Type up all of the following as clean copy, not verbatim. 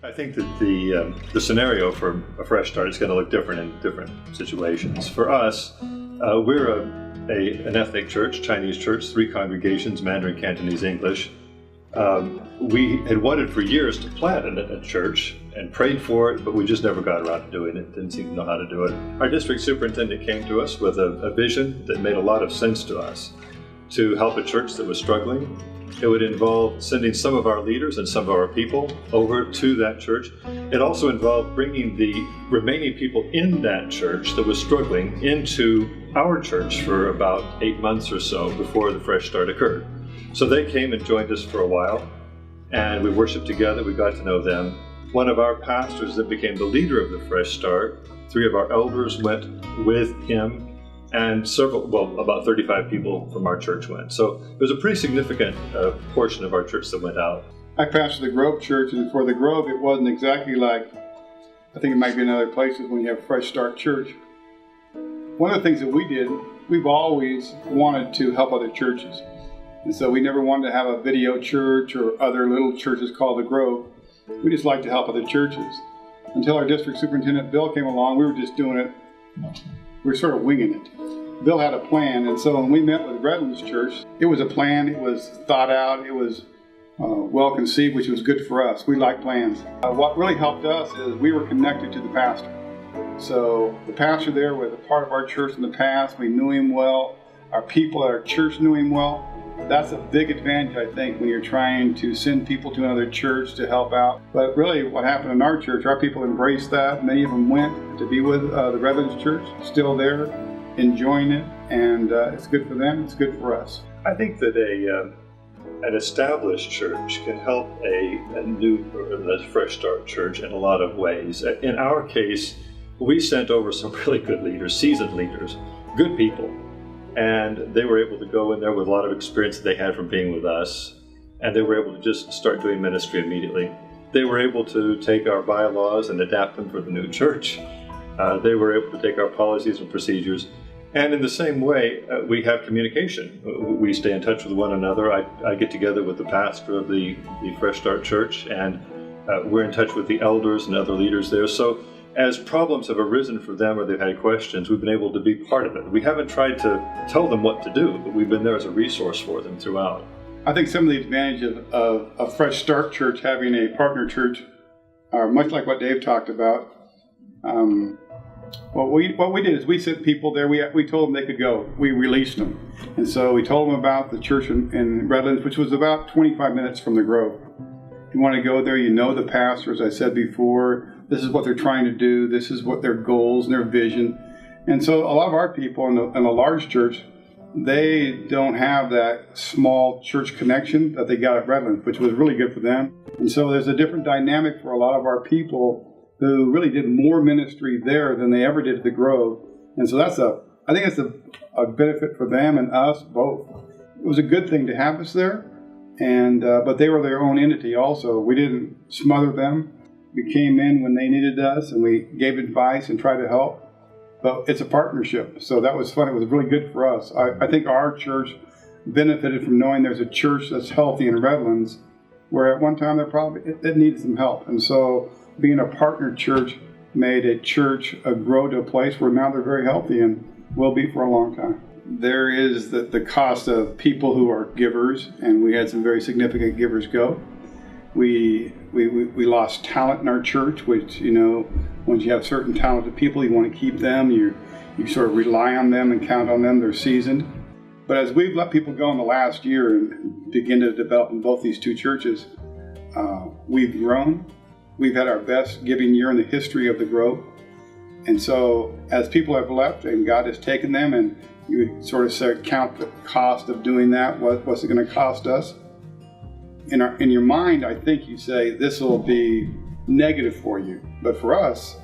I think that the scenario for a fresh start is going to look different in different situations. For us, we're an ethnic church, Chinese church, 3 congregations, Mandarin, Cantonese, English. We had wanted for years to plant a church and prayed for it, but we just never got around to doing it. Didn't seem to know how to do it. Our district superintendent came to us with a vision that made a lot of sense to us to help a church that was struggling. It would involve sending some of our leaders and some of our people over to that church. It also involved bringing the remaining people in that church that was struggling into our church for about 8 months or so before the fresh start occurred. So they came and joined us for a while, and we worshiped together. We got to know them. One of our pastors that became the leader of the fresh start, 3 of our elders went with him, and about 35 people from our church went. So it was a pretty significant portion of our church that went out. I pastored the Grove Church, and for the Grove, it wasn't exactly like, I think it might be in other places when you have Fresh Start Church. One of the things that we did, we've always wanted to help other churches. And so we never wanted to have a video church or other little churches called the Grove. We just like to help other churches. Until our district superintendent, Bill, came along, we were just doing it. We were sort of winging it. Bill had a plan, and so when we met with Redlands Church, it was a plan, it was thought out, it was well conceived, which was good for us. We like plans. What really helped us is we were connected to the pastor. So the pastor there was a part of our church in the past. We knew him well. Our people at our church knew him well. That's a big advantage, I think, when you're trying to send people to another church to help out. But really, what happened in our church, our people embraced that. Many of them went to be with the Redlands Church, still there, enjoying it, and it's good for them, it's good for us. I think that an established church can help a new or a fresh start church in a lot of ways. In our case, we sent over some really good leaders, seasoned leaders, good people. And they were able to go in there with a lot of experience that they had from being with us. And they were able to just start doing ministry immediately. They were able to take our bylaws and adapt them for the new church. They were able to take our policies and procedures. And in the same way, we have communication. We stay in touch with one another. I get together with the pastor of the Fresh Start Church, and we're in touch with the elders and other leaders there. So as problems have arisen for them or they've had questions, we've been able to be part of it. We haven't tried to tell them what to do, but we've been there as a resource for them throughout. I think some of the advantages of a Fresh Start Church having a partner church are much like what Dave talked about. What we did is we sent people there. We told them they could go. We released them. And so we told them about the church in Redlands, which was about 25 minutes from the Grove. If you want to go there, you know the pastor, as I said before. This is what they're trying to do. This is what their goals and their vision. And so a lot of our people in a large church, they don't have that small church connection that they got at Redlands, which was really good for them. And so there's a different dynamic for a lot of our people who really did more ministry there than they ever did at the Grove. And so I think it's a benefit for them and us both. It was a good thing to have us there, but they were their own entity also. We didn't smother them. We came in when they needed us, and we gave advice and tried to help. But it's a partnership, so that was fun. It was really good for us. I think our church benefited from knowing there's a church that's healthy in Redlands, where at one time it needed some help. And so being a partner church made a church grow to a place where now they're very healthy and will be for a long time. There is the cost of people who are givers, and we had some very significant givers go. We lost talent in our church, which, once you have certain talented people, you want to keep them. You sort of rely on them and count on them. They're seasoned. But as we've let people go in the last year and begin to develop in both these 2 churches, we've grown. We've had our best giving year in the history of the Grove. And so as people have left and God has taken them, and you would sort of count the cost of doing that, what's it going to cost us? In your mind, I think you say this will be negative for you. But for us,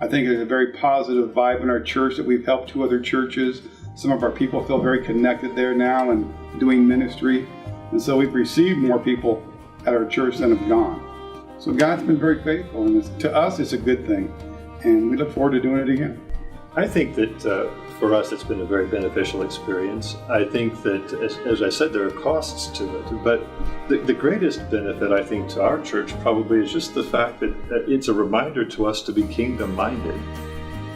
I think there's a very positive vibe in our church that we've helped 2 other churches. Some of our people feel very connected there now and doing ministry. And so we've received more people at our church than have gone. So God's been very faithful, and to us, it's a good thing. And we look forward to doing it again. I think that for us, it's been a very beneficial experience. I think that, as I said, there are costs to it, but the greatest benefit, I think, to our church probably is just the fact that it's a reminder to us to be kingdom-minded.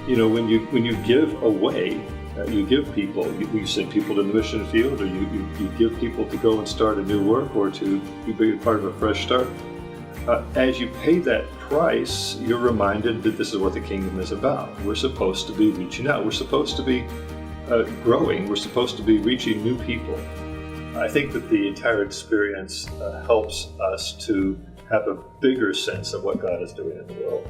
You know, when you give away, you give people, you send people to the mission field, or you give people to go and start a new work, or to be part of a fresh start. As you pay that price, you're reminded that this is what the kingdom is about. We're supposed to be reaching out. We're supposed to be growing. We're supposed to be reaching new people. I think that the entire experience helps us to have a bigger sense of what God is doing in the world.